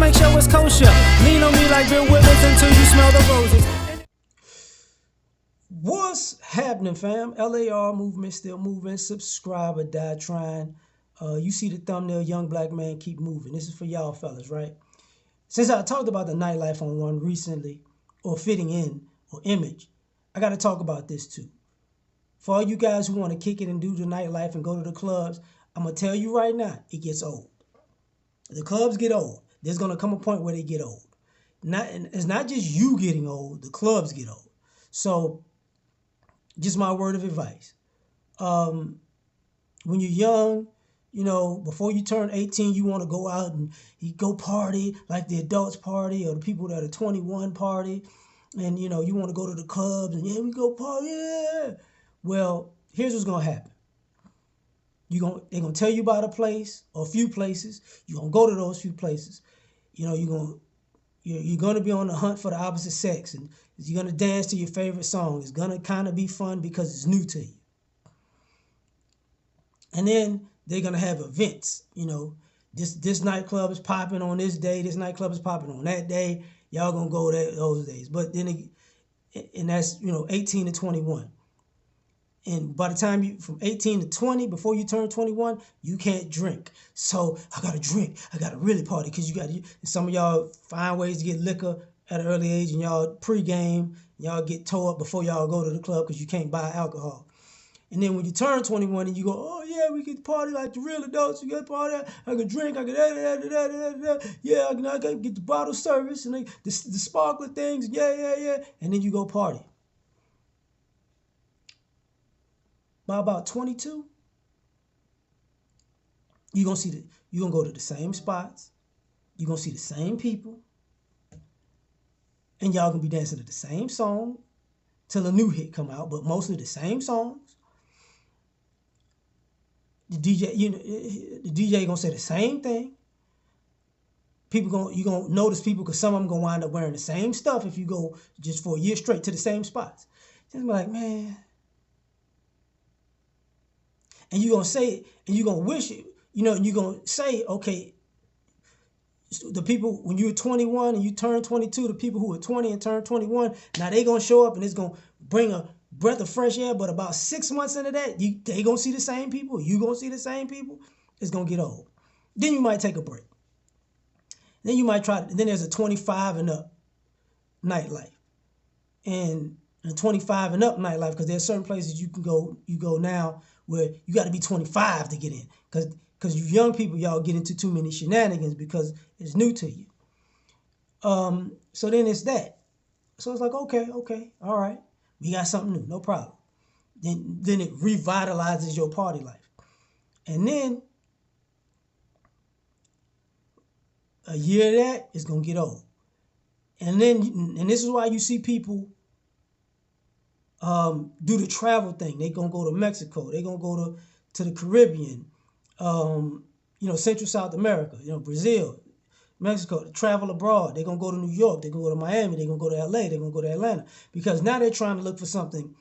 make sure it's kosher. Lean on me like Bill Withers until you smell the roses. What's happening, fam? L.A.R. movement still moving. Subscribe or die trying. You see the thumbnail, young black man, keep moving. This is for y'all fellas, right? Since I talked about the nightlife on one recently, or fitting in, or image, I got to talk about this too. For all you guys who want to kick it and do the nightlife and go to the clubs, I'm going to tell you right now, it gets old. The clubs get old. There's going to come a point where they get old. It's not just you getting old, the clubs get old. So, just my word of advice. When you're young, you know, before you turn 18, you want to go out and you go party like the adults party or the people that are 21 party. And, you know, you want to go to the clubs and, yeah, we go party, yeah. Well, here's what's going to happen. They're going to tell you about a place or a few places. You're going to go to those few places. You know, you're going to be on the hunt for the opposite sex. And you're going to dance to your favorite song. It's going to kind of be fun because it's new to you. And then they're going to have events. You know, this nightclub is popping on this day. This nightclub is popping on that day. Y'all going to go those days. But then, and that's, you know, 18 to 21. And by the time you, from 18 to 20, before you turn 21, you can't drink. So I got to drink. I got to really party because some of y'all find ways to get liquor at an early age and y'all pregame, y'all get towed up before y'all go to the club because you can't buy alcohol. And then when you turn 21 and you go, oh yeah, we can party like the real adults. You can party, I can drink, I can yeah, I can get the bottle service and the sparkler things, yeah. And then you go party. By about 22, you're gonna go to the same spots, you're gonna see the same people, and y'all gonna be dancing to the same song till a new hit come out, but mostly the same songs. The DJ gonna say the same thing. You're gonna notice people because some of them gonna wind up wearing the same stuff if you go just for a year straight to the same spots. Just be like, man. And you're going to say it, and you're going to wish it, you know, and you're going to say, okay, the people, when you're 21 and you turn 22, the people who are 20 and turn 21, now they going to show up and it's going to bring a breath of fresh air, but about 6 months into that, they going to see the same people, you going to see the same people, it's going to get old. Then you might take a break. Then you might then there's a 25 and up nightlife. And a 25 and up nightlife, because there's certain places you go now where you got to be 25 to get in, because you young people, y'all get into too many shenanigans because it's new to you. So then it's that. So it's like, okay, all right, we got something new, no problem. Then it revitalizes your party life, and then a year of that is gonna get old, and this is why you see people do the travel thing. They gonna go to Mexico. They gonna go to the Caribbean, you know, Central South America, you know, Brazil, Mexico. Travel abroad. They gonna go to New York. They gonna go to Miami. They gonna go to L.A. They gonna go to Atlanta because now they're trying to look for something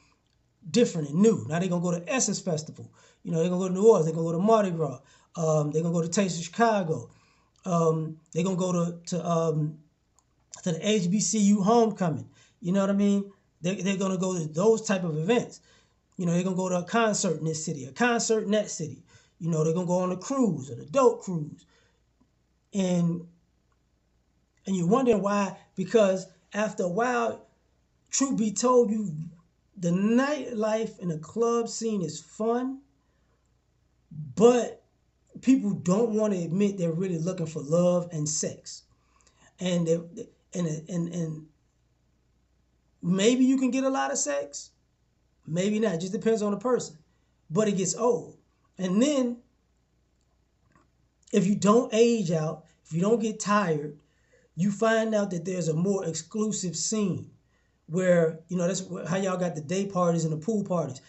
different and new. Now they gonna go to Essence Festival. You know, they gonna go to New Orleans. They gonna go to Mardi Gras. They gonna go to Taste of Chicago. They gonna go to the HBCU homecoming. You know what I mean? They're going to go to those type of events. You know, they're going to go to a concert in this city, a concert in that city. You know, they're going to go on a cruise, an adult cruise. And you're wondering why, because after a while, truth be told, the nightlife in the club scene is fun, but people don't want to admit they're really looking for love and sex. And maybe you can get a lot of sex, maybe not. It just depends on the person. But it gets old. And then, if you don't age out, if you don't get tired, you find out that there's a more exclusive scene where, you know, that's how y'all got the day parties and the pool parties.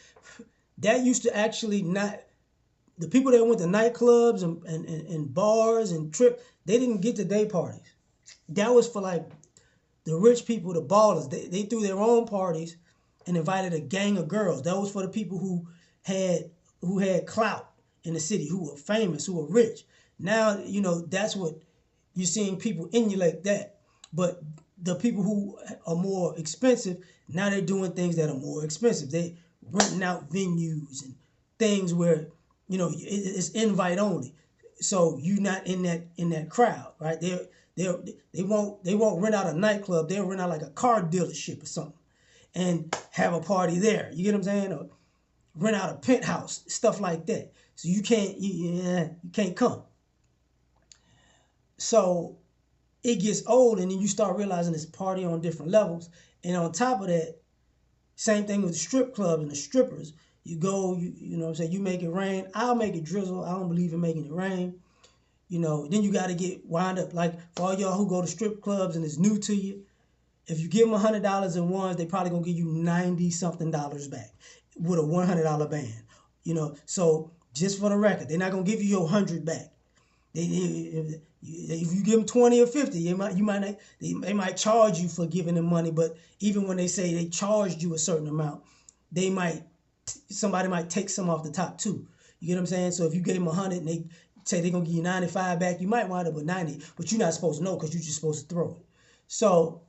That used to actually not, the people that went to nightclubs and bars and they didn't get the day parties. That was for like the rich people, the ballers. They threw their own parties and invited a gang of girls. That was for the people who had clout in the city, who were famous, who were rich. Now, you know, that's what You're seeing people emulate that. But the people who are more expensive, now they're doing things that are more expensive. They renting out venues and things where, it's invite only. So you're not in that crowd, right? They they won't rent out a nightclub. They'll rent out like a car dealership or something and have a party there. You get what I'm saying? Or rent out a penthouse, stuff like that. So you can't come. So it gets old, and then you start realizing it's party on different levels. And on top of that, same thing with the strip clubs and the strippers. You go, you know what I'm saying, you make it rain, I'll make it drizzle. I don't believe in making it rain. Then you got to get wind up. Like for all y'all who go to strip clubs and it's new to you, if you give them $100 in ones, they probably gonna give you 90 something dollars back with a $100 band. So just for the record, they're not gonna give you your 100 back. If you give them 20 or 50, they might charge you for giving them money. But even when they say they charged you a certain amount, somebody might take some off the top too. You get what I'm saying? So if you gave them 100 and they say they're gonna give you 95 back, you might wind up with 90, but you're not supposed to know because you're just supposed to throw it. So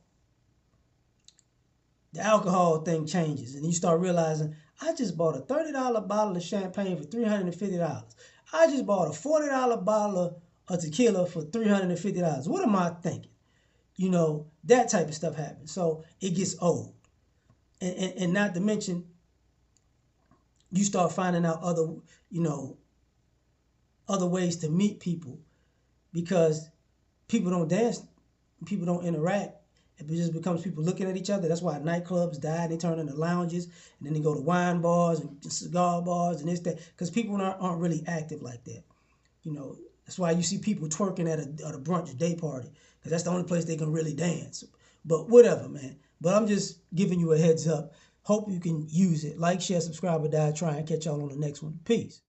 the alcohol thing changes, and you start realizing, I just bought a $30 bottle of champagne for $350. I just bought a $40 bottle of tequila for $350. What am I thinking? That type of stuff happens. So it gets old. And not to mention, you start finding out other ways to meet people, because people don't dance, people don't interact. It just becomes people looking at each other. That's why nightclubs die. They turn into lounges, and then they go to wine bars and cigar bars and this, that, because people aren't really active like that. That's why you see people twerking at a brunch day party, because that's the only place they can really dance. But whatever, man. But I'm just giving you a heads up. Hope you can use it. Like, share, subscribe, or die trying. Catch y'all on the next one. Peace.